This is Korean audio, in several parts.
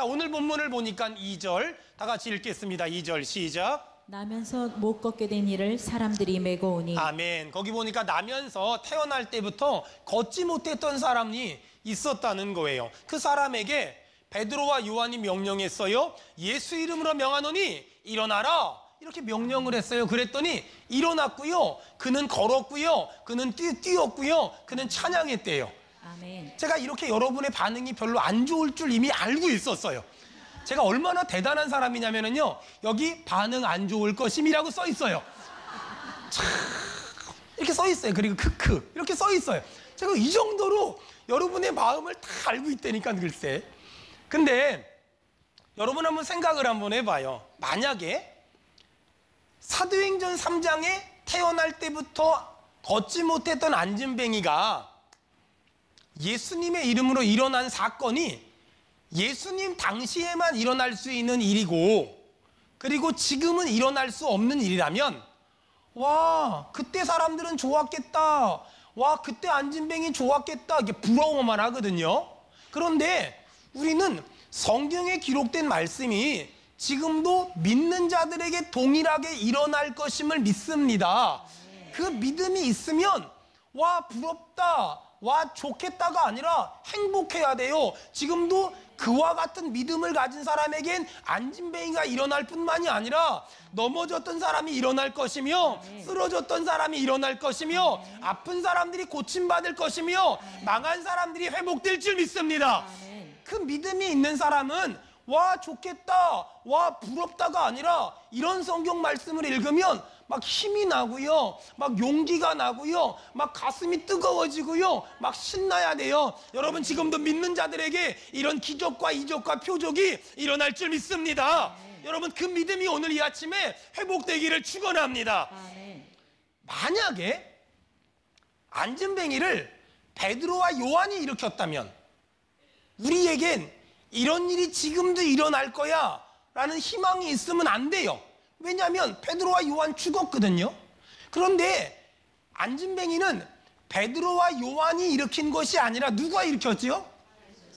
자, 오늘 본문을 보니까 2절 다 같이 읽겠습니다. 2절 시작. 나면서 못 걷게 된 이를 사람들이 메고 오니. 아멘. 거기 보니까 나면서 태어날 때부터 걷지 못했던 사람이 있었다는 거예요. 그 사람에게 베드로와 요한이 명령했어요. 예수 이름으로 명하노니 일어나라, 이렇게 명령을 했어요. 그랬더니 일어났고요, 그는 걸었고요, 그는 뛰었고요, 그는 찬양했대요. 아멘. 제가 이렇게 여러분의 반응이 별로 안 좋을 줄 이미 알고 있었어요. 제가 얼마나 대단한 사람이냐면요, 여기 반응 안 좋을 것임이라고 써 있어요. 참, 이렇게 써 있어요. 그리고 크크 이렇게 써 있어요. 제가 이 정도로 여러분의 마음을 다 알고 있다니까, 글쎄. 근데 여러분 한번 생각을 한번 해봐요. 만약에 사도행전 3장에 태어날 때부터 걷지 못했던 안진뱅이가 예수님의 이름으로 일어난 사건이 예수님 당시에만 일어날 수 있는 일이고, 그리고 지금은 일어날 수 없는 일이라면, 와, 그때 사람들은 좋았겠다, 와, 그때 안진뱅이 좋았겠다, 이게 부러워만 하거든요. 그런데 우리는 성경에 기록된 말씀이 지금도 믿는 자들에게 동일하게 일어날 것임을 믿습니다. 그 믿음이 있으면 와, 부럽다, 와, 좋겠다가 아니라 행복해야 돼요. 지금도 그와 같은 믿음을 가진 사람에겐 안진뱅이가 일어날 뿐만이 아니라 넘어졌던 사람이 일어날 것이며, 쓰러졌던 사람이 일어날 것이며, 아픈 사람들이 고침받을 것이며, 망한 사람들이 회복될 줄 믿습니다. 그 믿음이 있는 사람은 와, 좋겠다, 와, 부럽다가 아니라 이런 성경 말씀을 읽으면 막 힘이 나고요, 막 용기가 나고요, 막 가슴이 뜨거워지고요, 막 신나야 돼요. 여러분, 지금도 믿는 자들에게 이런 기적과 이적과 표적이 일어날 줄 믿습니다. 여러분, 그 믿음이 오늘 이 아침에 회복되기를 축원합니다. 만약에 안진뱅이를 베드로와 요한이 일으켰다면 우리에겐 이런 일이 지금도 일어날 거야 라는 희망이 있으면 안 돼요. 왜냐하면 베드로와 요한 죽었거든요. 그런데 안진뱅이는 베드로와 요한이 일으킨 것이 아니라 누가 일으켰지요?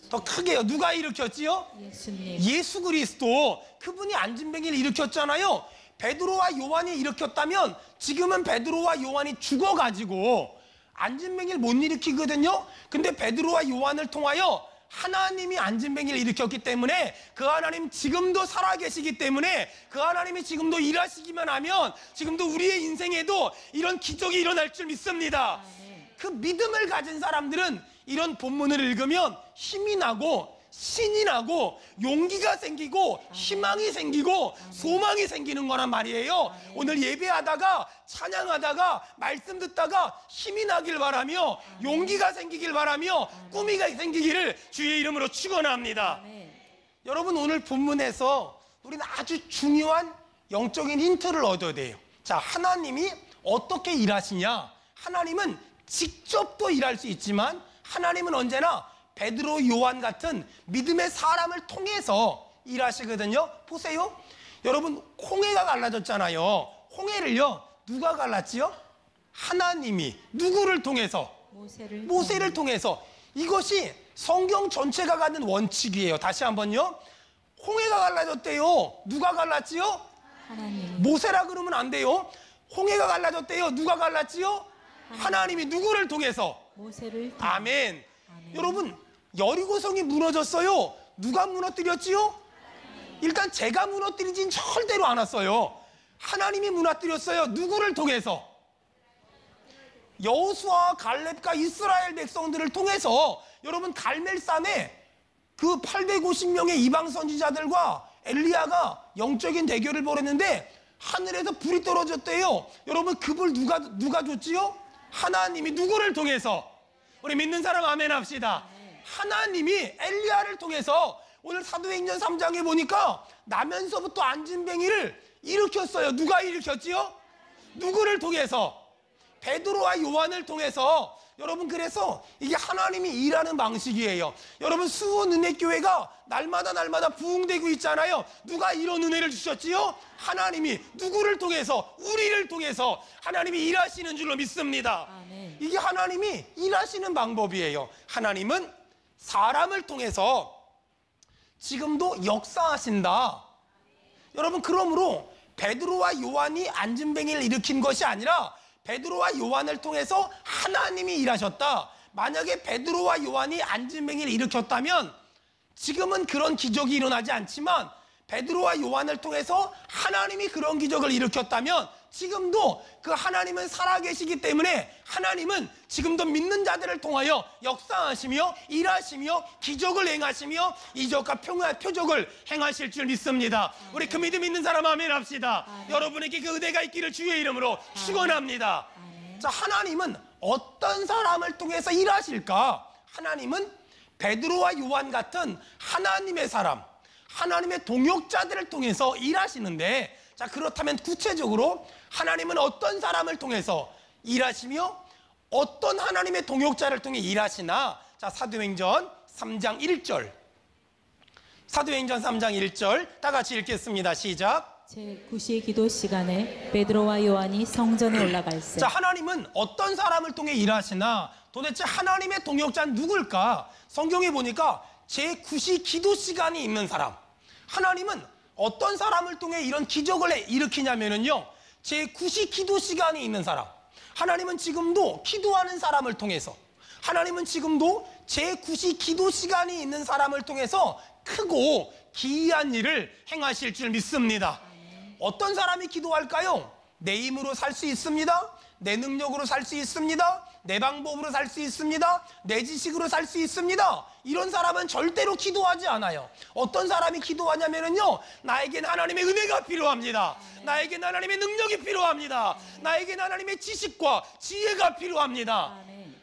더 크게요. 누가 일으켰지요? 예수님. 예수 그리스도. 그분이 안진뱅이를 일으켰잖아요. 베드로와 요한이 일으켰다면 지금은 베드로와 요한이 죽어가지고 안진뱅이를 못 일으키거든요. 근데 베드로와 요한을 통하여 하나님이 안진뱅이를 일으켰기 때문에 그 하나님 지금도 살아계시기 때문에 그 하나님이 지금도 일하시기만 하면 지금도 우리의 인생에도 이런 기적이 일어날 줄 믿습니다. 그 믿음을 가진 사람들은 이런 본문을 읽으면 힘이 나고 신이 나고 용기가 생기고 희망이 생기고 소망이 생기는 거란 말이에요. 오늘 예배하다가 찬양하다가 말씀 듣다가 힘이 나길 바라며 용기가 생기길 바라며 꿈이 생기기를 주의 이름으로 축원합니다. 여러분, 오늘 본문에서 우리는 아주 중요한 영적인 힌트를 얻어야 돼요. 자, 하나님이 어떻게 일하시냐? 하나님은 직접 또 일할 수 있지만 하나님은 언제나 베드로, 요한 같은 믿음의 사람을 통해서 일하시거든요. 보세요. 여러분, 홍해가 갈라졌잖아요. 홍해를요, 누가 갈랐지요? 하나님이. 누구를 통해서? 모세를 통해서. 이것이 성경 전체가 갖는 원칙이에요. 다시 한번요. 홍해가 갈라졌대요. 누가 갈랐지요? 하나님. 모세라 그러면 안 돼요. 홍해가 갈라졌대요. 누가 갈랐지요? 하나님이. 누구를 통해서? 모세를 통해서. 아멘. 여러분, 여리고성이 무너졌어요. 누가 무너뜨렸지요? 일단 제가 무너뜨리진 절대로 않았어요. 하나님이 무너뜨렸어요. 누구를 통해서? 여호수아와 갈렙과 이스라엘 백성들을 통해서. 여러분, 갈멜산에 그 850명의 이방 선지자들과 엘리야가 영적인 대결을 벌였는데 하늘에서 불이 떨어졌대요. 여러분, 그 불 누가 줬지요? 하나님이. 누구를 통해서? 우리 믿는 사람 아멘 합시다. 하나님이 엘리야를 통해서. 오늘 사도행전 3장에 보니까 나면서부터 안진뱅이를 일으켰어요. 누가 일으켰지요? 누구를 통해서? 베드로와 요한을 통해서. 여러분, 그래서 이게 하나님이 일하는 방식이에요. 여러분, 수원 은혜교회가 날마다 부흥되고 있잖아요. 누가 이런 은혜를 주셨지요? 하나님이. 누구를 통해서? 우리를 통해서 하나님이 일하시는 줄로 믿습니다. 아멘. 이게 하나님이 일하시는 방법이에요. 하나님은 사람을 통해서 지금도 역사하신다. 여러분, 그러므로 베드로와 요한이 안진뱅이를 일으킨 것이 아니라 베드로와 요한을 통해서 하나님이 일하셨다. 만약에 베드로와 요한이 안진뱅이를 일으켰다면 지금은 그런 기적이 일어나지 않지만 베드로와 요한을 통해서 하나님이 그런 기적을 일으켰다면 지금도 그 하나님은 살아계시기 때문에 하나님은 지금도 믿는 자들을 통하여 역사하시며 일하시며 기적을 행하시며 이적과 표적을 행하실 줄 믿습니다. 우리 그 믿음 있는 사람 아멘 합시다. 여러분에게 그 은혜가 있기를 주의 이름으로 축원합니다. 자, 하나님은 어떤 사람을 통해서 일하실까? 하나님은 베드로와 요한 같은 하나님의 사람, 하나님의 동역자들을 통해서 일하시는데, 자, 그렇다면 구체적으로 하나님은 어떤 사람을 통해서 일하시며 어떤 하나님의 동역자를 통해 일하시나? 자, 사도행전 3장 1절. 사도행전 3장 1절 다 같이 읽겠습니다. 시작. 제9시의 기도 시간에 베드로와 요한이 성전에 올라갈세. 자, 하나님은 어떤 사람을 통해 일하시나? 도대체 하나님의 동역자는 누굴까? 성경에 보니까 제9시 기도 시간이 있는 사람. 하나님은 어떤 사람을 통해 이런 기적을 일으키냐면요, 제9시 기도 시간이 있는 사람. 하나님은 지금도 기도하는 사람을 통해서, 하나님은 지금도 제9시 기도 시간이 있는 사람을 통해서 크고 기이한 일을 행하실 줄 믿습니다. 어떤 사람이 기도할까요? 내 힘으로 살 수 있습니다. 내 능력으로 살 수 있습니다. 내 방법으로 살 수 있습니다. 내 지식으로 살 수 있습니다. 이런 사람은 절대로 기도하지 않아요. 어떤 사람이 기도하냐면요, 나에겐 하나님의 은혜가 필요합니다. 나에겐 하나님의 능력이 필요합니다. 나에겐 하나님의 지식과 지혜가 필요합니다.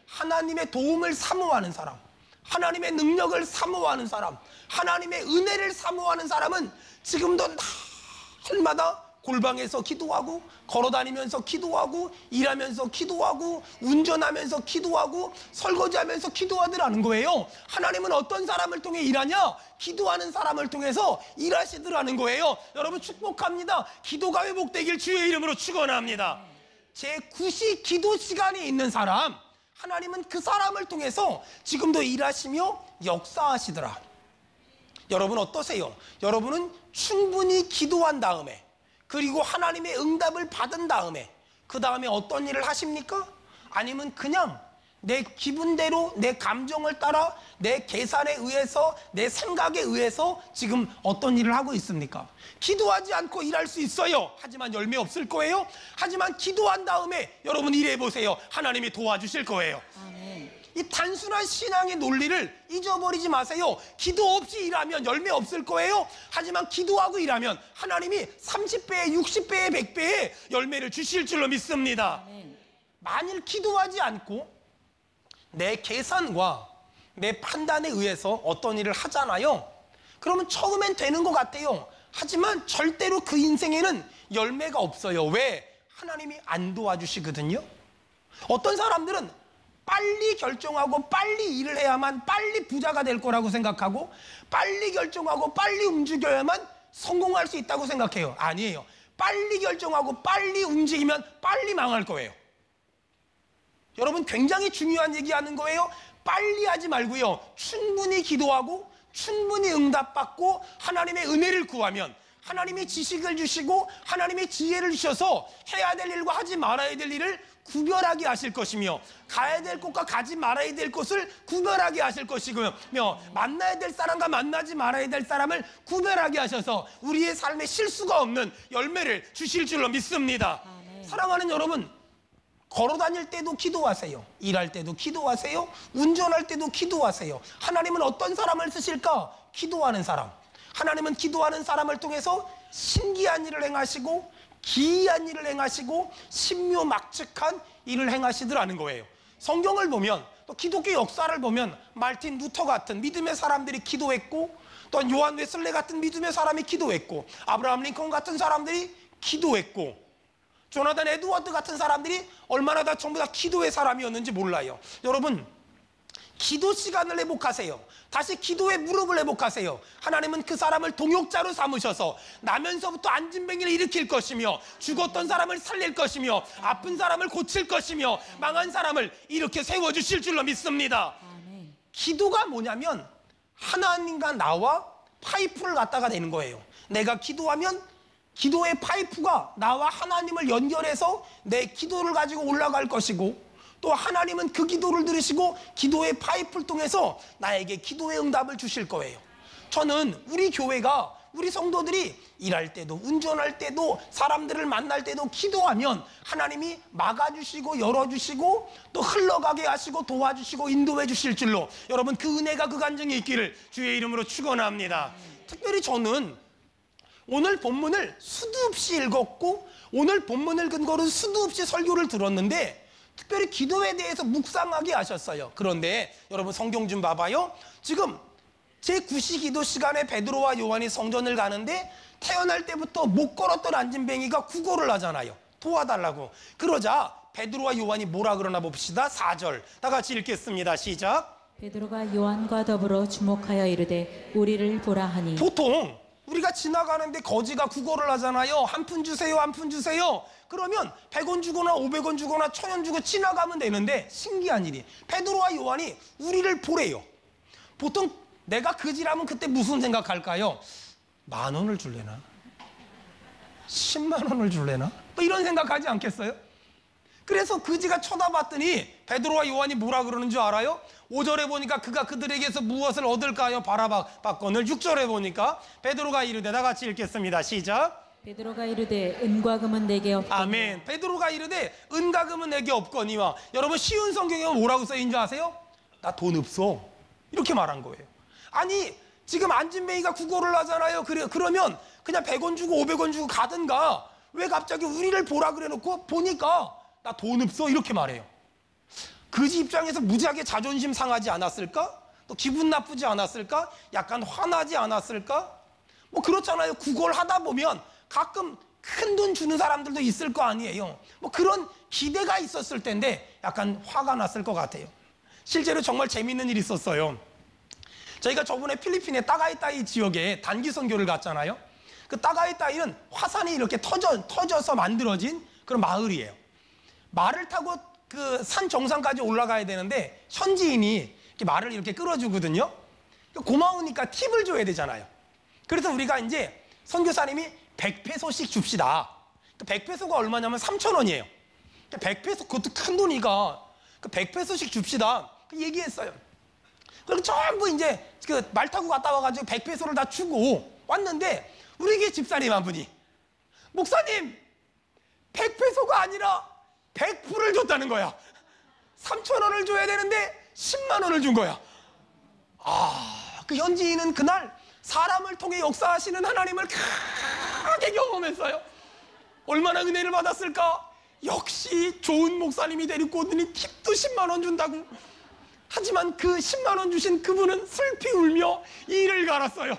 하나님의 도움을 사모하는 사람, 하나님의 능력을 사모하는 사람, 하나님의 은혜를 사모하는 사람은 지금도 날마다 골방에서 기도하고, 걸어다니면서 기도하고, 일하면서 기도하고, 운전하면서 기도하고, 설거지하면서 기도하더라는 거예요. 하나님은 어떤 사람을 통해 일하냐? 기도하는 사람을 통해서 일하시더라는 거예요. 여러분, 축복합니다. 기도가 회복되길 주의 이름으로 축원합니다. 제9시 기도 시간이 있는 사람, 하나님은 그 사람을 통해서 지금도 일하시며 역사하시더라. 여러분 어떠세요? 여러분은 충분히 기도한 다음에, 그리고 하나님의 응답을 받은 다음에, 그 다음에 어떤 일을 하십니까? 아니면 그냥 내 기분대로, 내 감정을 따라, 내 계산에 의해서, 내 생각에 의해서 지금 어떤 일을 하고 있습니까? 기도하지 않고 일할 수 있어요. 하지만 열매 없을 거예요. 하지만 기도한 다음에 여러분 일해 보세요. 하나님이 도와주실 거예요. 이 단순한 신앙의 논리를 잊어버리지 마세요. 기도 없이 일하면 열매 없을 거예요. 하지만 기도하고 일하면 하나님이 30배에 60배에 100배의 열매를 주실 줄로 믿습니다. 만일 기도하지 않고 내 계산과 내 판단에 의해서 어떤 일을 하잖아요. 그러면 처음엔 되는 것 같아요. 하지만 절대로 그 인생에는 열매가 없어요. 왜? 하나님이 안 도와주시거든요. 어떤 사람들은 빨리 결정하고 빨리 일을 해야만 빨리 부자가 될 거라고 생각하고, 빨리 결정하고 빨리 움직여야만 성공할 수 있다고 생각해요. 아니에요. 빨리 결정하고 빨리 움직이면 빨리 망할 거예요. 여러분, 굉장히 중요한 얘기하는 거예요. 빨리 하지 말고요, 충분히 기도하고 충분히 응답받고 하나님의 은혜를 구하면 하나님의 지식을 주시고 하나님의 지혜를 주셔서 해야 될 일과 하지 말아야 될 일을 구별하게 하실 것이며, 가야 될 곳과 가지 말아야 될 곳을 구별하게 하실 것이고요, 만나야 될 사람과 만나지 말아야 될 사람을 구별하게 하셔서 우리의 삶에 실수가 없는 열매를 주실 줄로 믿습니다. 사랑하는 여러분, 걸어 다닐 때도 기도하세요. 일할 때도 기도하세요. 운전할 때도 기도하세요. 하나님은 어떤 사람을 쓰실까? 기도하는 사람. 하나님은 기도하는 사람을 통해서 신기한 일을 행하시고 기이한 일을 행하시고 신묘막측한 일을 행하시더라는 거예요. 성경을 보면, 또 기독교 역사를 보면 말틴 루터 같은 믿음의 사람들이 기도했고, 또 요한 웨슬레 같은 믿음의 사람이 기도했고, 아브라함 링컨 같은 사람들이 기도했고, 조나단 에드워드 같은 사람들이 얼마나 다 전부 다 기도의 사람이었는지 몰라요. 여러분, 기도 시간을 회복하세요. 다시 기도의 무릎을 회복하세요. 하나님은 그 사람을 동역자로 삼으셔서 나면서부터 안진뱅이를 일으킬 것이며, 죽었던 사람을 살릴 것이며, 아픈 사람을 고칠 것이며, 망한 사람을 이렇게 세워주실 줄로 믿습니다. 기도가 뭐냐면 하나님과 나와 파이프를 갖다가 내는 거예요. 내가 기도하면 기도의 파이프가 나와 하나님을 연결해서 내 기도를 가지고 올라갈 것이고, 또 하나님은 그 기도를 들으시고 기도의 파이프를 통해서 나에게 기도의 응답을 주실 거예요. 저는 우리 교회가, 우리 성도들이 일할 때도, 운전할 때도, 사람들을 만날 때도 기도하면 하나님이 막아주시고 열어주시고 또 흘러가게 하시고 도와주시고 인도해 주실 줄로, 여러분 그 은혜가, 그 간증이 있기를 주의 이름으로 축원합니다. 특별히 저는 오늘 본문을 수도 없이 읽었고, 오늘 본문을 근거로 수도 없이 설교를 들었는데, 특별히 기도에 대해서 묵상하게 하셨어요. 그런데 여러분 성경 좀 봐봐요. 지금 제9시 기도 시간에 베드로와 요한이 성전을 가는데, 태어날 때부터 못 걸었던 안진뱅이가 구걸을 하잖아요. 도와달라고. 그러자 베드로와 요한이 뭐라 그러나 봅시다. 4절 다 같이 읽겠습니다. 시작. 베드로가 요한과 더불어 주목하여 이르되 우리를 보라 하니. 보통 우리가 지나가는데 거지가 구걸을 하잖아요. 한 푼 주세요, 한 푼 주세요. 그러면 100원 주거나 500원 주거나 1000원 주고 지나가면 되는데, 신기한 일이 베드로와 요한이 우리를 보래요. 보통 내가 그지라면 그때 무슨 생각할까요? 10,000원을 줄래나? 100,000원을 줄래나? 뭐 이런 생각하지 않겠어요? 그래서 그지가 쳐다봤더니 베드로와 요한이 뭐라 그러는 줄 알아요? 5절에 보니까 그가 그들에게서 무엇을 얻을까요? 바라봤거늘. 6절에 보니까 베드로가 이르되, 다 같이 읽겠습니다. 시작. 베드로가 이르되 은과 금은 내게 없거니와. 아멘. 베드로가 이르되 은과 금은 내게 없거니와. 여러분 쉬운 성경에 뭐라고 써있는 줄 아세요? 나 돈 없어, 이렇게 말한 거예요. 아니 지금 안진뱅이가 구걸을 하잖아요. 그러면 그냥 100원 주고 500원 주고 가든가, 왜 갑자기 우리를 보라 그래 놓고 보니까 나 돈 없어, 이렇게 말해요. 그지 입장에서 무지하게 자존심 상하지 않았을까? 또 기분 나쁘지 않았을까? 약간 화나지 않았을까? 뭐 그렇잖아요. 구걸하다 보면 가끔 큰 돈 주는 사람들도 있을 거 아니에요. 뭐 그런 기대가 있었을 텐데 약간 화가 났을 것 같아요. 실제로 정말 재밌는 일이 있었어요. 저희가 저번에 필리핀의 따가이따이 지역에 단기 선교를 갔잖아요. 그 따가이따이는 화산이 이렇게 터져서 만들어진 그런 마을이에요. 말을 타고 그 산 정상까지 올라가야 되는데 현지인이 이렇게 말을 이렇게 끌어주거든요. 고마우니까 팁을 줘야 되잖아요. 그래서 우리가 이제 선교사님이 100페소씩 줍시다. 100페소가 얼마냐면 3,000원이에요. 100페소, 그것도 큰 돈이가. 100페소씩 줍시다. 얘기했어요. 그리고 전부 이제 그 말 타고 갔다 와가지고 100페소를 다 주고 왔는데, 우리 교회 집사님 한 분이, 목사님 100페소가 아니라 100불을 줬다는 거야. 3,000원을 줘야 되는데 10만 원을 준 거야. 그 현지인은 그날 사람을 통해 역사하시는 하나님을 크게 경험했어요. 얼마나 은혜를 받았을까? 역시 좋은 목사님이 데리고 오더니 팁도 10만 원 준다고. 하지만 그 10만 원 주신 그분은 슬피 울며 이를 갈았어요.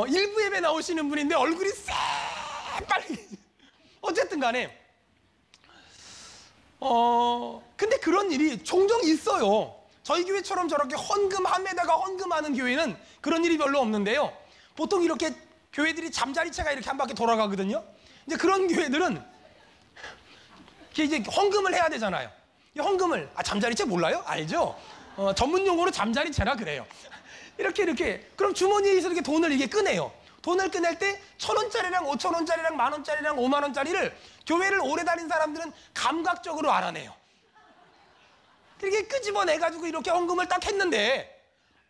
일부 예배 나오시는 분인데 얼굴이 새빨개. 어쨌든 간에 근데 그런 일이 종종 있어요. 저희 교회처럼 저렇게 헌금함에다가 헌금하는 교회는 그런 일이 별로 없는데요. 보통 이렇게 교회들이 잠자리채가 이렇게 한 바퀴 돌아가거든요. 이제 그런 교회들은 이제 헌금을 해야 되잖아요. 이 헌금을, 잠자리채 몰라요? 알죠? 전문 용어로 잠자리채라 그래요. 이렇게 그럼 주머니에서 이렇게 돈을 이게 꺼내요. 돈을 꺼낼 때 1,000원짜리랑 5,000원짜리랑 만원짜리랑 5만원짜리를 교회를 오래 다닌 사람들은 감각적으로 알아내요. 이렇게 끄집어내가지고 이렇게 헌금을 딱 했는데,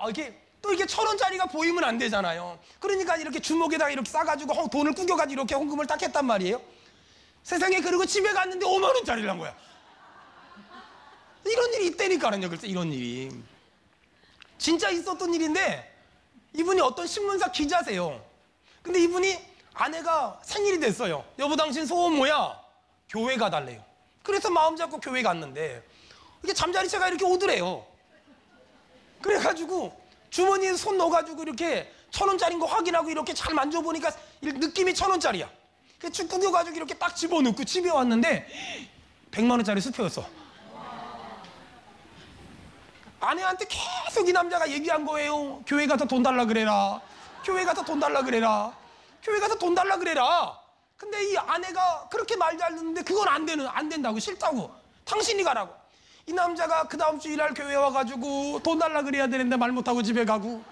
이게 또 이게 1,000원짜리가 보이면 안 되잖아요. 그러니까 이렇게 주먹에다가 이렇게 싸가지고 돈을 구겨가지고 이렇게 헌금을 딱 했단 말이에요. 세상에, 그리고 집에 갔는데 5만원짜리를 한 거야. 이런 일이 있다니까요. 글쎄, 이런 일이 진짜 있었던 일인데, 이분이 어떤 신문사 기자세요. 근데 이분이 아내가 생일이 됐어요. 여보 당신 소원 뭐야? 교회 가달래요. 그래서 마음 잡고 교회 갔는데 이게 잠자리채가 이렇게 오더래요. 그래가지고 주머니에 손 넣어가지고 이렇게 1,000원짜리인 거 확인하고 이렇게 잘 만져보니까 느낌이 1,000원짜리야. 쭉 구겨가지고 이렇게 딱 집어넣고 집에 왔는데 100만 원짜리 수표였어. 아내한테 계속 이 남자가 얘기한 거예요. 교회 가서 돈 달라 그래라. 교회 가서 돈 달라 그래라. 교회 가서 돈 달라 그래라. 근데 이 아내가 그렇게 말 잘 듣는데 그건 안 된다고, 싫다고. 당신이 가라고. 이 남자가 그 다음 주 일할 교회 와가지고 돈 달라 그래야 되는데 말 못하고 집에 가고,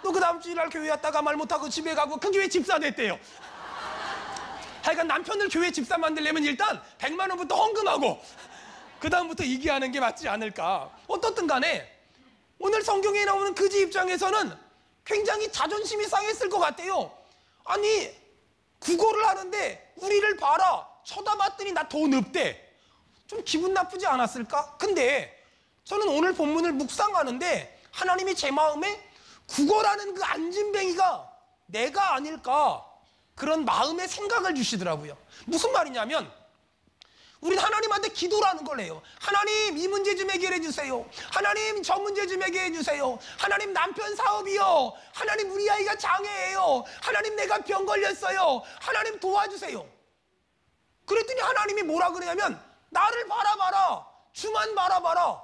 또 그 다음 주 일할 교회 왔다가 말 못하고 집에 가고, 그 교회 집사 됐대요. 하여간 남편을 교회 집사 만들려면 일단 100만 원부터 헌금하고 그 다음부터 이기하는 게 맞지 않을까. 어떻든 간에 오늘 성경에 나오는 그지 입장에서는 굉장히 자존심이 상했을 것 같아요. 아니, 구걸을 하는데 우리를 봐라, 쳐다봤더니 나 돈 없대. 좀 기분 나쁘지 않았을까? 근데 저는 오늘 본문을 묵상하는데 하나님이 제 마음에 구걸하는 그 안진뱅이가 내가 아닐까, 그런 마음의 생각을 주시더라고요. 무슨 말이냐면 우린 하나님한테 기도를 하는 걸 해요. 하나님, 이 문제 좀 해결해 주세요. 하나님, 저 문제 좀 해결해 주세요. 하나님, 남편 사업이요. 하나님, 우리 아이가 장애예요. 하나님, 내가 병 걸렸어요. 하나님, 도와주세요. 그랬더니 하나님이 뭐라 그러냐면 나를 바라봐라, 주만 바라봐라.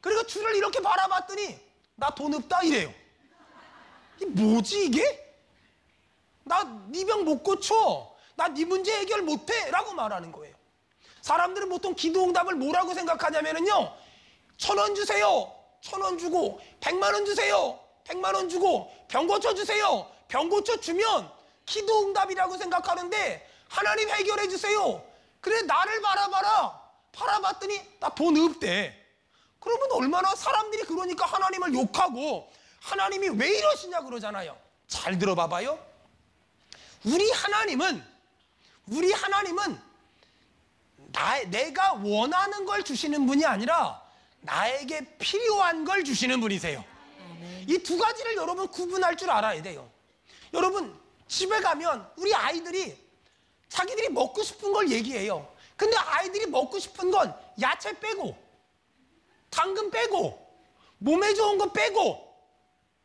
그리고 주를 이렇게 바라봤더니 나 돈 없다 이래요. 이게 뭐지 이게? 나 네 병 못 고쳐, 나 네 문제 해결 못해 라고 말하는 거예요. 사람들은 보통 기도응답을 뭐라고 생각하냐면요, 1,000원 주세요, 1,000원 주고, 100만 원 주세요, 100만 원 주고, 병 고쳐주세요, 병 고쳐주면 기도응답이라고 생각하는데, 하나님 해결해 주세요. 그래, 나를 바라봐라. 바라봤더니 나 돈 없대. 그러면 얼마나 사람들이 그러니까 하나님을 욕하고 하나님이 왜 이러시냐 그러잖아요. 잘 들어봐봐요. 우리 하나님은 내가 원하는 걸 주시는 분이 아니라 나에게 필요한 걸 주시는 분이세요. 이 두 가지를 여러분 구분할 줄 알아야 돼요. 여러분 집에 가면 우리 아이들이 자기들이 먹고 싶은 걸 얘기해요. 근데 아이들이 먹고 싶은 건 야채 빼고, 당근 빼고, 몸에 좋은 거 빼고,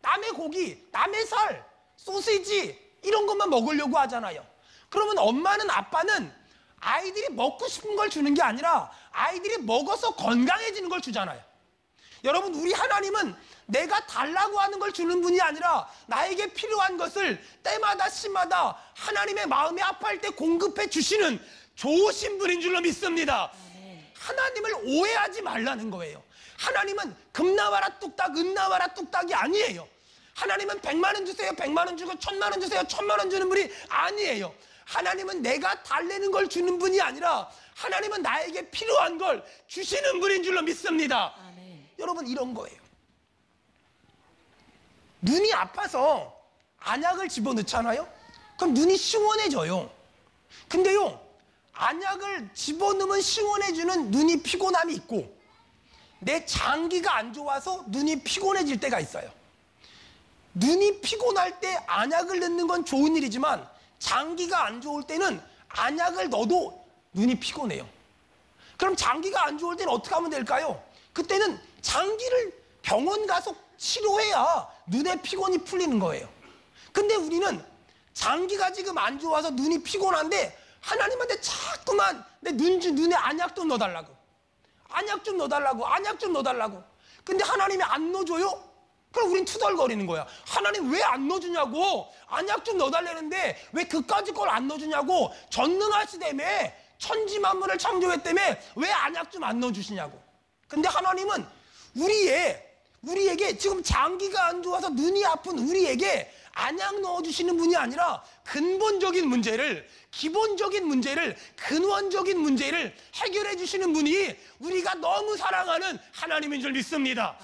남의 고기, 남의 살, 소시지 이런 것만 먹으려고 하잖아요. 그러면 엄마는, 아빠는 아이들이 먹고 싶은 걸 주는 게 아니라 아이들이 먹어서 건강해지는 걸 주잖아요. 여러분, 우리 하나님은 내가 달라고 하는 걸 주는 분이 아니라 나에게 필요한 것을 때마다 시마다 하나님의 마음이 아파할 때 공급해 주시는 좋으신 분인 줄로 믿습니다. 하나님을 오해하지 말라는 거예요. 하나님은 금 나와라 뚝딱, 은 나와라 뚝딱이 아니에요. 하나님은 100만 원 주세요, 100만 원 주고, 1,000만 원 주세요, 1,000만 원 주는 분이 아니에요. 하나님은 내가 달래는 걸 주는 분이 아니라 하나님은 나에게 필요한 걸 주시는 분인 줄로 믿습니다. 아멘. 여러분, 이런 거예요. 눈이 아파서 안약을 집어넣잖아요. 그럼 눈이 시원해져요. 근데요, 안약을 집어넣으면 시원해지는 눈이 피곤함이 있고, 내 장기가 안 좋아서 눈이 피곤해질 때가 있어요. 눈이 피곤할 때 안약을 넣는 건 좋은 일이지만 장기가 안 좋을 때는 안약을 넣어도 눈이 피곤해요. 그럼 장기가 안 좋을 때는 어떻게 하면 될까요? 그때는 장기를 병원 가서 치료해야 눈의 피곤이 풀리는 거예요. 근데 우리는 장기가 지금 안 좋아서 눈이 피곤한데 하나님한테 자꾸만 내 눈에 안약 좀 넣어달라고, 안약 좀 넣어달라고, 안약 좀 넣어달라고. 근데 하나님이 안 넣어줘요? 그럼 우린 투덜거리는 거야. 하나님 왜 안 넣어주냐고, 안약 좀 넣어달라는데 왜 그까짓 걸 안 넣어주냐고, 전능하시다며, 천지만물을 창조했다며 왜 안약 좀 안 넣어주시냐고. 근데 하나님은 우리에게 지금 장기가 안 좋아서 눈이 아픈 우리에게 안약 넣어주시는 분이 아니라 근본적인 문제를, 기본적인 문제를, 근원적인 문제를 해결해 주시는 분이 우리가 너무 사랑하는 하나님인 줄 믿습니다.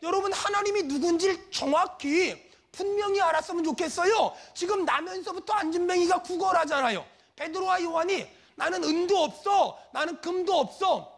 여러분, 하나님이 누군지 정확히 분명히 알았으면 좋겠어요. 지금 나면서부터 안진뱅이가 구걸하잖아요. 베드로와 요한이 나는 은도 없어, 나는 금도 없어.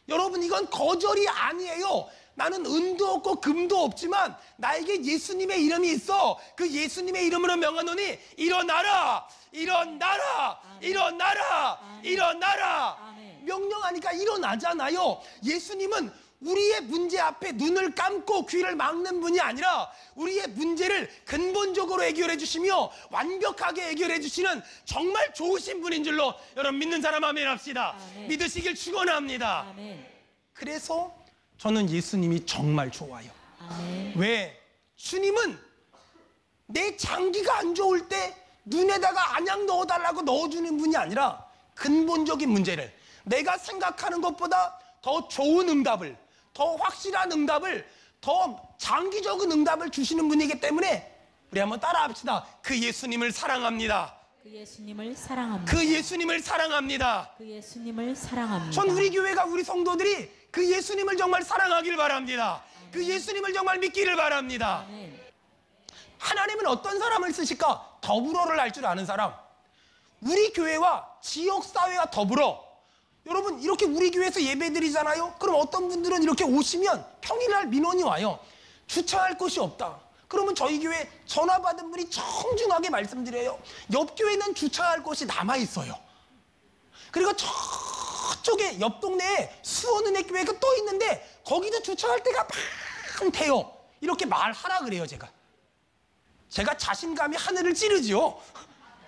여러분, 이건 거절이 아니에요. 나는 은도 없고 금도 없지만 나에게 예수님의 이름이 있어. 그 예수님의 이름으로 명하노니 일어나라, 일어나라, 일어나라, 일어나라. 명령하니까 일어나잖아요. 예수님은 우리의 문제 앞에 눈을 감고 귀를 막는 분이 아니라 우리의 문제를 근본적으로 해결해 주시며 완벽하게 해결해 주시는 정말 좋으신 분인 줄로 여러분 믿는 사람 아멘 합시다. 아멘. 믿으시길 축원합니다. 아멘. 그래서 저는 예수님이 정말 좋아요. 아멘. 왜? 주님은 내 장기가 안 좋을 때 눈에다가 안약 넣어달라고 넣어주는 분이 아니라 근본적인 문제를, 내가 생각하는 것보다 더 좋은 응답을, 더 확실한 응답을, 더 장기적인 응답을 주시는 분이기 때문에 우리 한번 따라합시다. 그 예수님을 사랑합니다. 그 예수님을 사랑합니다. 그 예수님을 사랑합니다. 그 예수님을 사랑합니다. 전 우리 교회가, 우리 성도들이 그 예수님을 정말 사랑하길 바랍니다. 그 예수님을 정말 믿기를 바랍니다. 아멘. 하나님은 어떤 사람을 쓰실까? 더불어를 할 줄 아는 사람. 우리 교회와 지역사회와 더불어. 여러분, 이렇게 우리 교회에서 예배 드리잖아요. 그럼 어떤 분들은 이렇게 오시면 평일날 민원이 와요. 주차할 곳이 없다. 그러면 저희 교회 전화 받은 분이 청중하게 말씀드려요. 옆 교회는 주차할 곳이 남아있어요. 그리고 저쪽에 옆 동네에 수원은혜교회가 또 있는데 거기도 주차할 데가 많대요. 이렇게 말하라 그래요. 제가 자신감이 하늘을 찌르지요.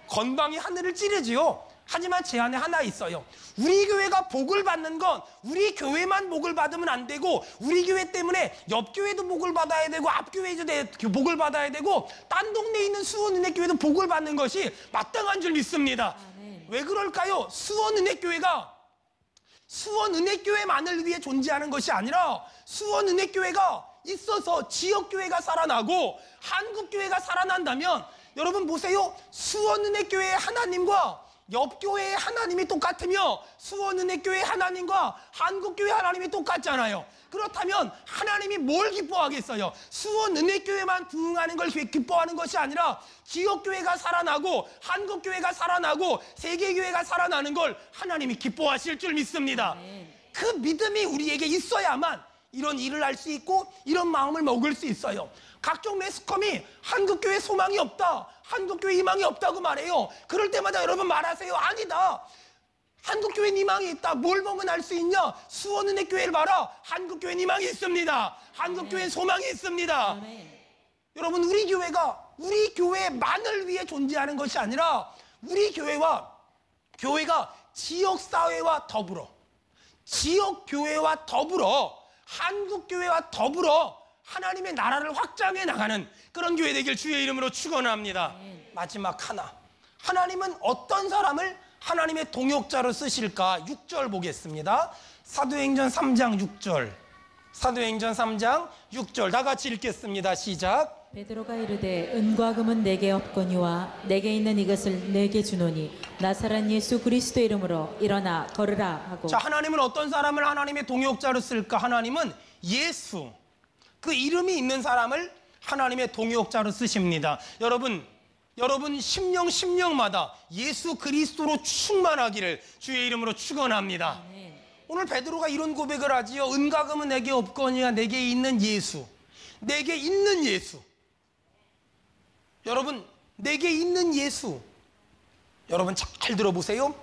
건방이 하늘을 찌르지요. 하지만 제 안에 하나 있어요. 우리 교회가 복을 받는 건 우리 교회만 복을 받으면 안 되고, 우리 교회 때문에 옆 교회도 복을 받아야 되고, 앞 교회도 복을 받아야 되고, 딴 동네에 있는 수원은혜교회도 복을 받는 것이 마땅한 줄 믿습니다. 아멘. 왜 그럴까요? 수원은혜교회가 수원은혜교회만을 위해 존재하는 것이 아니라 수원은혜교회가 있어서 지역교회가 살아나고 한국교회가 살아난다면, 여러분 보세요. 수원은혜교회의 하나님과 옆 교회의 하나님이 똑같으며 수원은혜교회의 하나님과 한국교회 하나님이 똑같잖아요. 그렇다면 하나님이 뭘 기뻐하겠어요? 수원은혜교회만 부흥하는 걸 기뻐하는 것이 아니라 지역교회가 살아나고 한국교회가 살아나고 세계교회가 살아나는 걸 하나님이 기뻐하실 줄 믿습니다. 그 믿음이 우리에게 있어야만 이런 일을 할 수 있고 이런 마음을 먹을 수 있어요. 각종 매스컴이 한국교회 소망이 없다, 한국교회 희망이 없다고 말해요. 그럴 때마다 여러분 말하세요. 아니다. 한국교회 희망이 있다. 뭘 보면 알 수 있냐? 수원은혜교회를 봐라. 한국교회 희망이 있습니다. 한국교회 소망이 있습니다. 아멘. 여러분, 우리 교회가 우리 교회만을 위해 존재하는 것이 아니라 우리 교회가 지역사회와 더불어, 지역교회와 더불어, 한국교회와 더불어 하나님의 나라를 확장해 나가는 그런 교회 되길 주의 이름으로 축원합니다. 마지막 하나, 하나님은 어떤 사람을 하나님의 동역자로 쓰실까? 6절 보겠습니다. 사도행전 3장 6절. 사도행전 3장 6절 다 같이 읽겠습니다. 시작. 베드로가 이르되 은과 금은 내게 없거니와 내게 있는 이것을 내게 주노니 나사렛 예수 그리스도 이름으로 일어나 걸으라 하고. 자, 하나님은 어떤 사람을 하나님의 동역자로 쓸까? 하나님은 예수, 그 이름이 있는 사람을 하나님의 동역자로 쓰십니다. 여러분 심령마다 예수 그리스도로 충만하기를 주의 이름으로 축원합니다. 오늘 베드로가 이런 고백을 하지요. 은과 금은 내게 없거니와 내게 있는 예수, 내게 있는 예수. 여러분, 내게 있는 예수, 여러분 잘 들어보세요.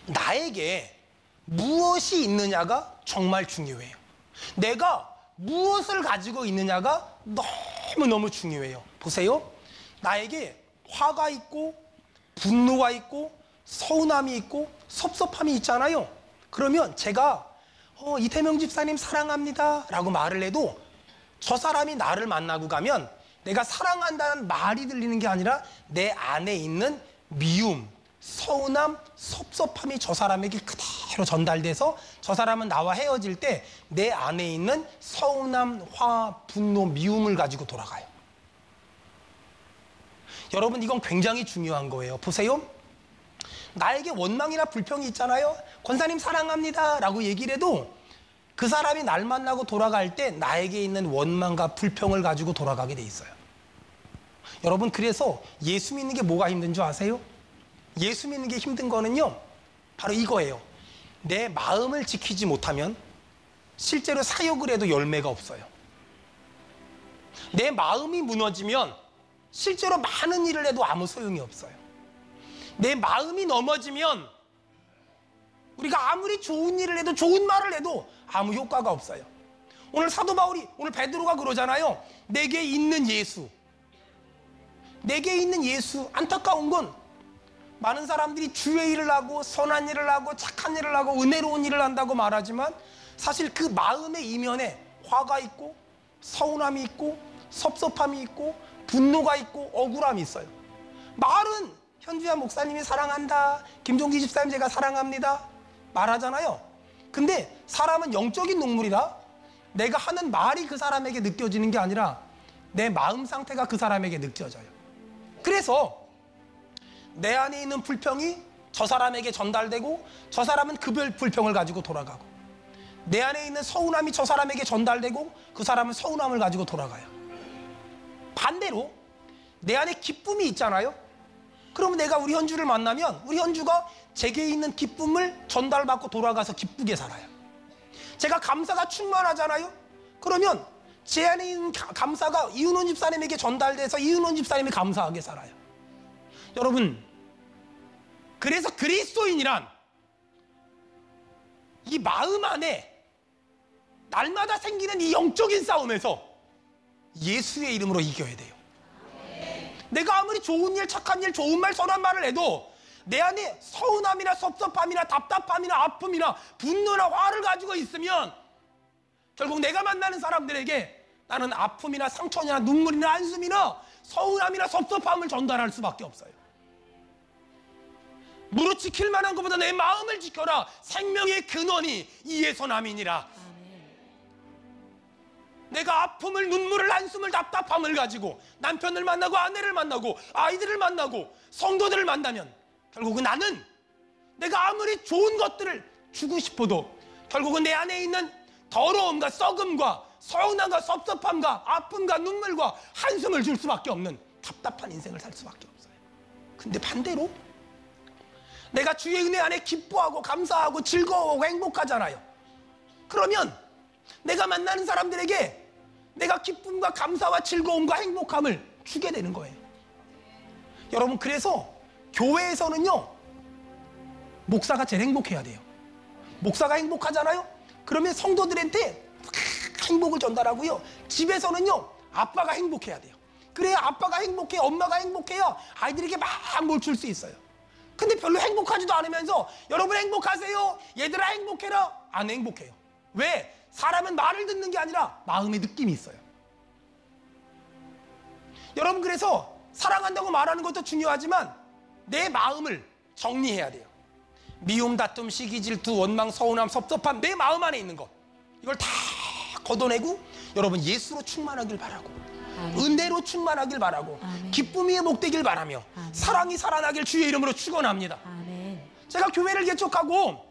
나에게 무엇이 있느냐가 정말 중요해요. 내가 무엇을 가지고 있느냐가 너무너무 중요해요. 보세요. 나에게 화가 있고 분노가 있고 서운함이 있고 섭섭함이 있잖아요. 그러면 제가 이태명 집사님 사랑합니다 라고 말을 해도 저 사람이 나를 만나고 가면 내가 사랑한다는 말이 들리는 게 아니라 내 안에 있는 미움, 서운함, 섭섭함이 저 사람에게 그대로 전달돼서 저 사람은 나와 헤어질 때 내 안에 있는 서운함, 화, 분노, 미움을 가지고 돌아가요. 여러분, 이건 굉장히 중요한 거예요. 보세요. 나에게 원망이나 불평이 있잖아요. 권사님 사랑합니다 라고 얘기를 해도 그 사람이 날 만나고 돌아갈 때 나에게 있는 원망과 불평을 가지고 돌아가게 돼 있어요. 여러분, 그래서 예수 믿는 게 뭐가 힘든 줄 아세요? 예수 믿는 게 힘든 거는요, 바로 이거예요. 내 마음을 지키지 못하면 실제로 사역을 해도 열매가 없어요. 내 마음이 무너지면 실제로 많은 일을 해도 아무 소용이 없어요. 내 마음이 넘어지면 우리가 아무리 좋은 일을 해도, 좋은 말을 해도 아무 효과가 없어요. 오늘 사도 바울이, 오늘 베드로가 그러잖아요. 내게 있는 예수, 내게 있는 예수. 안타까운 건 많은 사람들이 주의 일을 하고 선한 일을 하고 착한 일을 하고 은혜로운 일을 한다고 말하지만 사실 그 마음의 이면에 화가 있고 서운함이 있고 섭섭함이 있고 분노가 있고 억울함이 있어요. 말은 현주야 목사님이 사랑한다, 김종기 집사님 제가 사랑합니다 말하잖아요. 근데 사람은 영적인 동물이라 내가 하는 말이 그 사람에게 느껴지는 게 아니라 내 마음 상태가 그 사람에게 느껴져요. 그래서 내 안에 있는 불평이 저 사람에게 전달되고 저 사람은 그 불평을 가지고 돌아가고, 내 안에 있는 서운함이 저 사람에게 전달되고 그 사람은 서운함을 가지고 돌아가요. 반대로 내 안에 기쁨이 있잖아요. 그러면 내가 우리 현주를 만나면 우리 현주가 제게 있는 기쁨을 전달받고 돌아가서 기쁘게 살아요. 제가 감사가 충만하잖아요. 그러면 제 안에 있는 감사가 이은원 집사님에게 전달돼서 이은원 집사님이 감사하게 살아요. 여러분, 그래서 그리스도인이란 이 마음 안에 날마다 생기는 이 영적인 싸움에서 예수의 이름으로 이겨야 돼요. 내가 아무리 좋은 일, 착한 일, 좋은 말, 선한 말을 해도 내 안에 서운함이나 섭섭함이나 답답함이나 아픔이나 분노나 화를 가지고 있으면 결국 내가 만나는 사람들에게 나는 아픔이나 상처나 눈물이나 한숨이나 서운함이나 섭섭함을 전달할 수밖에 없어요. 무릇 지킬 만한 것보다 내 마음을 지켜라. 생명의 근원이 이에서 남이니라. 내가 아픔을, 눈물을, 한숨을, 답답함을 가지고 남편을 만나고 아내를 만나고 아이들을 만나고 성도들을 만나면 결국은 나는 내가 아무리 좋은 것들을 주고 싶어도 결국은 내 안에 있는 더러움과 썩음과 서운함과 섭섭함과 아픔과 눈물과 한숨을 줄 수밖에 없는 답답한 인생을 살 수밖에 없어요. 근데 반대로 내가 주의 은혜 안에 기뻐하고 감사하고 즐거워하고 행복하잖아요. 그러면 내가 만나는 사람들에게 내가 기쁨과 감사와 즐거움과 행복함을 주게 되는 거예요. 여러분, 그래서 교회에서는요, 목사가 제일 행복해야 돼요. 목사가 행복하잖아요. 그러면 성도들한테 행복을 전달하고요. 집에서는요, 아빠가 행복해야 돼요. 그래야 아빠가 행복해, 엄마가 행복해야 아이들에게 막 뭘 줄 수 있어요. 근데 별로 행복하지도 않으면서 여러분 행복하세요, 얘들아 행복해라, 안 행복해요. 왜? 사람은 말을 듣는 게 아니라 마음의 느낌이 있어요. 여러분, 그래서 사랑한다고 말하는 것도 중요하지만 내 마음을 정리해야 돼요. 미움, 다툼, 시기, 질투, 원망, 서운함, 섭섭함, 내 마음 안에 있는 것, 이걸 다 걷어내고 여러분 예수로 충만하길 바라고, 아멘. 은혜로 충만하길 바라고, 아멘. 기쁨이 회복되길 바라며, 아멘. 사랑이 살아나길 주의 이름으로 축원합니다. 아멘. 제가 교회를 개척하고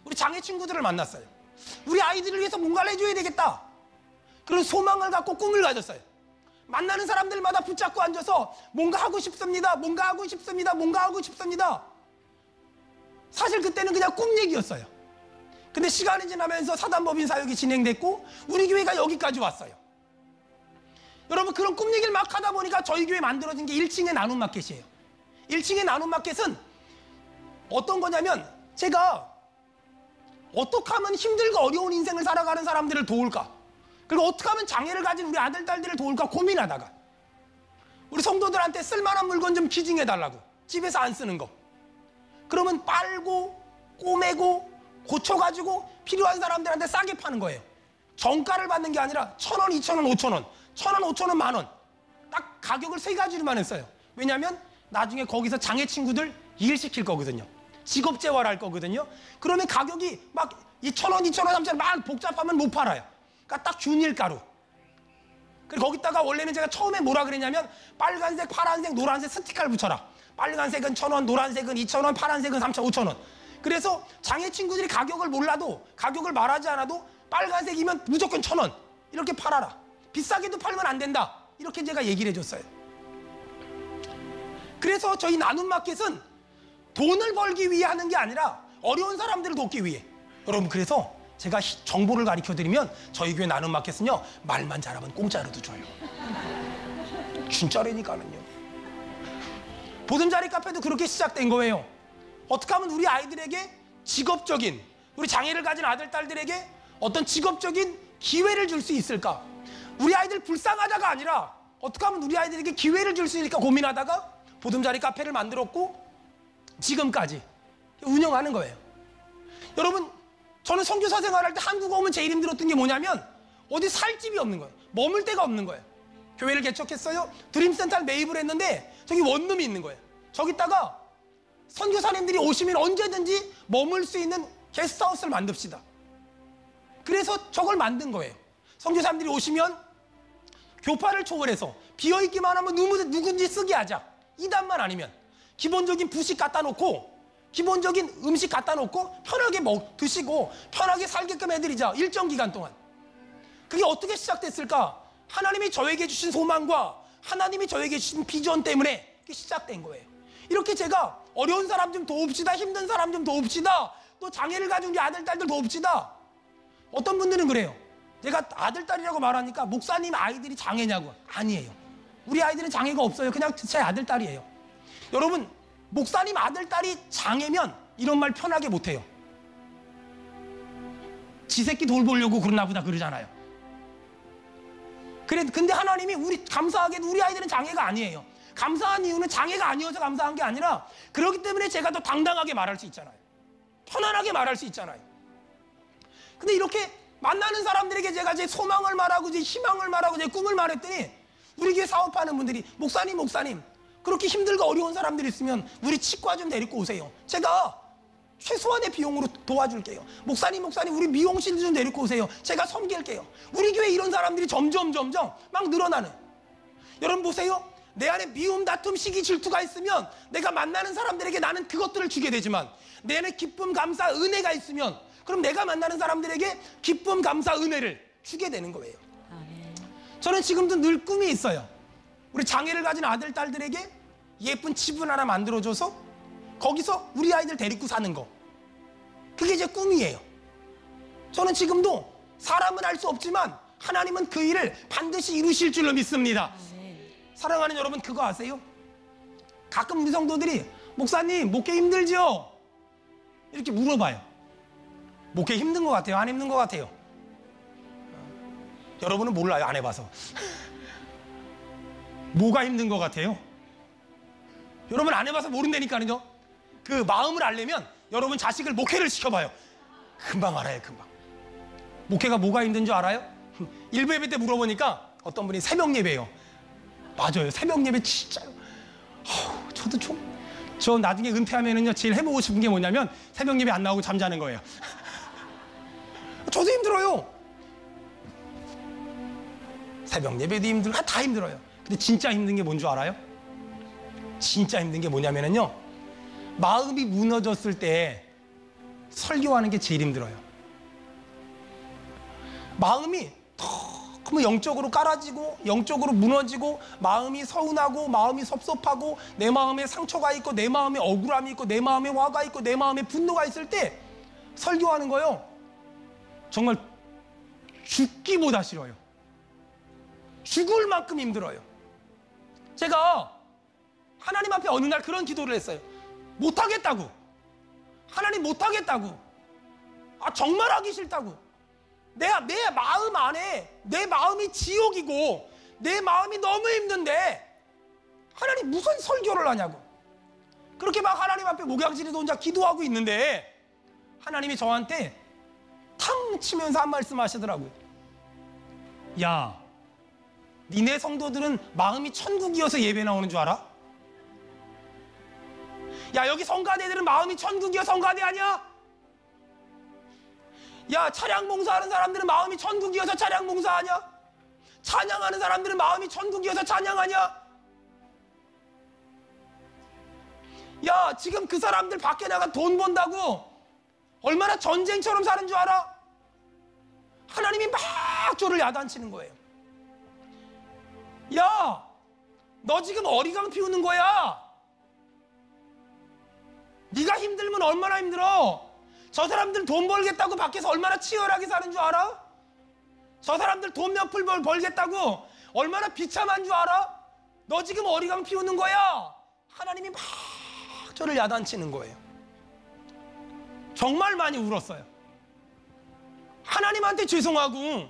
우리 장애 친구들을 만났어요. 우리 아이들을 위해서 뭔가를 해줘야 되겠다, 그런 소망을 갖고 꿈을 가졌어요. 만나는 사람들마다 붙잡고 앉아서 뭔가 하고 싶습니다, 뭔가 하고 싶습니다, 뭔가 하고 싶습니다. 사실 그때는 그냥 꿈 얘기였어요. 근데 시간이 지나면서 사단법인 사역이 진행됐고 우리 교회가 여기까지 왔어요. 여러분, 그런 꿈 얘기를 막 하다 보니까 저희 교회 만들어진 게 1층의 나눔마켓이에요. 1층의 나눔마켓은 어떤 거냐면, 제가 어떻게 하면 힘들고 어려운 인생을 살아가는 사람들을 도울까, 그리고 어떻게 하면 장애를 가진 우리 아들, 딸들을 도울까 고민하다가 우리 성도들한테 쓸만한 물건 좀 기증해달라고, 집에서 안 쓰는 거, 그러면 빨고 꼬매고 고쳐가지고 필요한 사람들한테 싸게 파는 거예요. 정가를 받는 게 아니라 1,000원, 2,000원, 5,000원, 1,000원, 5,000원, 만원, 딱 가격을 3가지로만 했어요. 왜냐하면 나중에 거기서 장애 친구들 일시킬 거거든요. 직업재활할 거거든요. 그러면 가격이 막 2,000원, 2,000원, 3,000원 막 복잡하면 못 팔아요. 그러니까 딱 균일가루. 그리고 거기다가 원래는 제가 처음에 뭐라 그랬냐면 빨간색, 파란색, 노란색 스티커를 붙여라. 빨간색은 1,000원, 노란색은 2,000원, 파란색은 3,000원, 5,000원. 그래서 장애 친구들이 가격을 몰라도, 가격을 말하지 않아도 빨간색이면 무조건 1,000원 이렇게 팔아라. 비싸게도 팔면 안 된다, 이렇게 제가 얘기를 해줬어요. 그래서 저희 나눔마켓은 돈을 벌기 위해 하는 게 아니라 어려운 사람들을 돕기 위해. 여러분, 그래서 제가 정보를 가르쳐드리면 저희 교회 나눔마켓은요, 말만 잘하면 공짜로도 줘요. 진짜라니까는요. 보금자리 카페도 그렇게 시작된 거예요. 어떻게 하면 우리 아이들에게 직업적인, 우리 장애를 가진 아들, 딸들에게 어떤 직업적인 기회를 줄 수 있을까? 우리 아이들 불쌍하다가 아니라 어떻게 하면 우리 아이들에게 기회를 줄 수 있을까 고민하다가 보금자리 카페를 만들었고 지금까지 운영하는 거예요. 여러분, 저는 선교사 생활할 때 한국에 오면 제일 힘들었던 게 뭐냐면 어디 살 집이 없는 거예요. 머물 데가 없는 거예요. 교회를 개척했어요. 드림센터를 매입을 했는데 저기 원룸이 있는 거예요. 저기다가 선교사님들이 오시면 언제든지 머물 수 있는 게스트하우스를 만듭시다. 그래서 저걸 만든 거예요. 선교사님들이 오시면 교파를 초월해서 비어있기만 하면 누군지 쓰게 하자. 이단만 아니면 기본적인 부식 갖다 놓고 기본적인 음식 갖다 놓고 편하게 드시고 편하게 살게끔 해드리자. 일정 기간 동안. 그게 어떻게 시작됐을까? 하나님이 저에게 주신 소망과 하나님이 저에게 주신 비전 때문에 그게 시작된 거예요. 이렇게 제가 어려운 사람 좀 도웁시다, 힘든 사람 좀 도웁시다, 또 장애를 가진 우리 아들, 딸들 도웁시다. 어떤 분들은 그래요. 제가 아들, 딸이라고 말하니까 목사님 아이들이 장애냐고. 아니에요. 우리 아이들은 장애가 없어요. 그냥 제 아들, 딸이에요. 여러분, 목사님 아들, 딸이 장애면 이런 말 편하게 못해요. 지 새끼 돌보려고 그러나 보다 그러잖아요. 근데 하나님이 감사하게도 우리 아이들은 장애가 아니에요. 감사한 이유는 장애가 아니어서 감사한 게 아니라 그렇기 때문에 제가 더 당당하게 말할 수 있잖아요. 편안하게 말할 수 있잖아요. 근데 이렇게 만나는 사람들에게 제가 제 소망을 말하고 제 희망을 말하고 제 꿈을 말했더니 우리 교회 사업하는 분들이 목사님 그렇게 힘들고 어려운 사람들이 있으면 우리 치과 좀 데리고 오세요. 제가 최소한의 비용으로 도와줄게요. 목사님 우리 미용실 좀 데리고 오세요. 제가 섬길게요. 우리 교회 이런 사람들이 점점 막 늘어나는. 여러분 보세요. 내 안에 미움, 다툼, 시기, 질투가 있으면 내가 만나는 사람들에게 나는 그것들을 주게 되지만 내 안에 기쁨, 감사, 은혜가 있으면 그럼 내가 만나는 사람들에게 기쁨, 감사, 은혜를 주게 되는 거예요. 아멘. 저는 지금도 늘 꿈이 있어요. 우리 장애를 가진 아들, 딸들에게 예쁜 집을 하나 만들어줘서 거기서 우리 아이들 데리고 사는 거. 그게 제 꿈이에요. 저는 지금도 사람은 알 수 없지만 하나님은 그 일을 반드시 이루실 줄로 믿습니다. 아멘. 사랑하는 여러분, 그거 아세요? 가끔 우리 성도들이 목사님 목회 힘들죠? 이렇게 물어봐요. 목회 힘든 것 같아요? 안 힘든 것 같아요? 여러분은 몰라요. 안 해봐서. 뭐가 힘든 것 같아요? 여러분 안 해봐서 모른다니까요. 그 마음을 알려면 여러분 자식을 목회를 시켜봐요. 금방 알아요. 금방. 목회가 뭐가 힘든 줄 알아요? 일부 예배 때 물어보니까 어떤 분이 새벽 예배예요. 맞아요. 새벽 예배 진짜요. 저도 저 나중에 은퇴하면은요 제일 해보고 싶은 게 뭐냐면 새벽 예배 안 나오고 잠자는 거예요. 저도 힘들어요. 새벽 예배도 힘들고 다 힘들어요. 근데 진짜 힘든 게 뭔 줄 알아요? 진짜 힘든 게 뭐냐면은요, 마음이 무너졌을 때 설교하는 게 제일 힘들어요. 마음이 너무 영적으로 깔아지고 영적으로 무너지고 마음이 서운하고 마음이 섭섭하고 내 마음에 상처가 있고 내 마음에 억울함이 있고 내 마음에 화가 있고 내 마음에 분노가 있을 때 설교하는 거요, 정말 죽기보다 싫어요. 죽을 만큼 힘들어요. 제가 하나님 앞에 어느 날 그런 기도를 했어요. 못하겠다고. 하나님 못하겠다고. 정말 하기 싫다고. 내 마음 안에 내 마음이 지옥이고 내 마음이 너무 힘든데 하나님 무슨 설교를 하냐고. 그렇게 막 하나님 앞에 목양실에서 혼자 기도하고 있는데 하나님이 저한테 탕 치면서 한 말씀 하시더라고요. 야, 니네 성도들은 마음이 천국이어서 예배 나오는 줄 알아? 야, 여기 성가대들은 마음이 천국이어서 성가대 아니야? 야, 차량 봉사하는 사람들은 마음이 천국이어서 차량 봉사하냐? 찬양하는 사람들은 마음이 천국이어서 찬양하냐? 야, 지금 그 사람들 밖에 나가 돈 번다고 얼마나 전쟁처럼 사는 줄 알아? 하나님이 막 저를 야단치는 거예요. 야, 너 지금 어리광 피우는 거야. 네가 힘들면 얼마나 힘들어. 저 사람들 돈 벌겠다고 밖에서 얼마나 치열하게 사는 줄 알아? 저 사람들 돈 몇 풀 벌겠다고 얼마나 비참한 줄 알아? 너 지금 어리광 피우는 거야. 하나님이 막 저를 야단치는 거예요. 정말 많이 울었어요. 하나님한테 죄송하고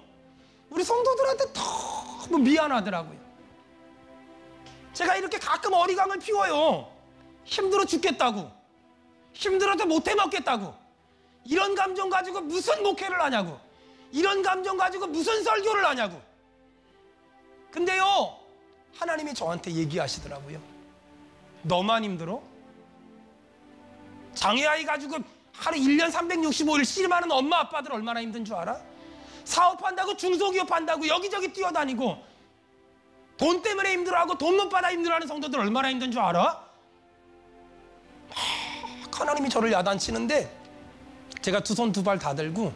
우리 성도들한테 너무 미안하더라고요. 제가 이렇게 가끔 어리광을 피워요. 힘들어 죽겠다고, 힘들어서 못해 먹겠다고, 이런 감정 가지고 무슨 목회를 하냐고, 이런 감정 가지고 무슨 설교를 하냐고. 근데요, 하나님이 저한테 얘기하시더라고요. 너만 힘들어? 장애아이 가지고 하루 1년 365일 씨름하는 엄마 아빠들 얼마나 힘든 줄 알아? 사업한다고 중소기업 한다고 여기저기 뛰어다니고 돈 때문에 힘들어하고 돈 못 받아 힘들어하는 성도들 얼마나 힘든 줄 알아? 하나님이 저를 야단치는데 제가 두 손 두 발 다 들고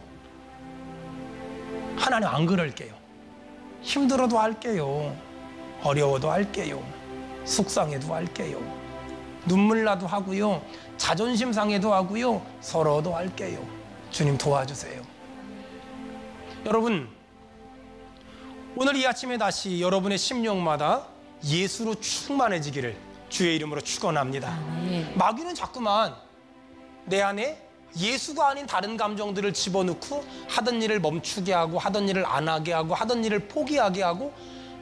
하나님 안 그럴게요. 힘들어도 할게요. 어려워도 할게요. 속상해도 할게요. 눈물 나도 하고요. 자존심 상해도 하고요. 서러워도 할게요. 주님 도와주세요. 여러분, 오늘 이 아침에 다시 여러분의 심령마다 예수로 충만해지기를 주의 이름으로 축원합니다. 아멘. 마귀는 자꾸만 내 안에 예수가 아닌 다른 감정들을 집어넣고 하던 일을 멈추게 하고 하던 일을 안 하게 하고 하던 일을 포기하게 하고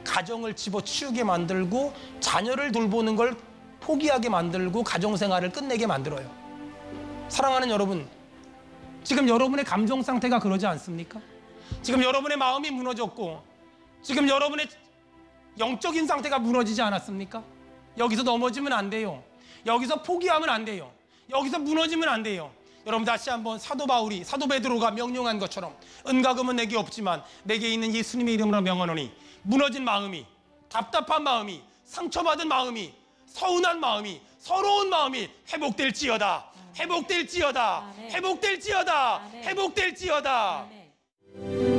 가정을 집어치우게 만들고 자녀를 돌보는 걸 포기하게 만들고 가정생활을 끝내게 만들어요. 사랑하는 여러분, 지금 여러분의 감정 상태가 그러지 않습니까? 지금 여러분의 마음이 무너졌고 지금 여러분의 영적인 상태가 무너지지 않았습니까? 여기서 넘어지면 안 돼요. 여기서 포기하면 안 돼요. 여기서 무너지면 안 돼요. 여러분 다시 한번 사도 바울이 사도 베드로가 명령한 것처럼 은과 금은 내게 없지만 내게 있는 예수님의 이름으로 명하노니 무너진 마음이, 답답한 마음이, 상처받은 마음이, 서운한 마음이, 서러운 마음이 회복될지어다. 회복될지어다. 회복될지어다. 회복될지어다. 아멘.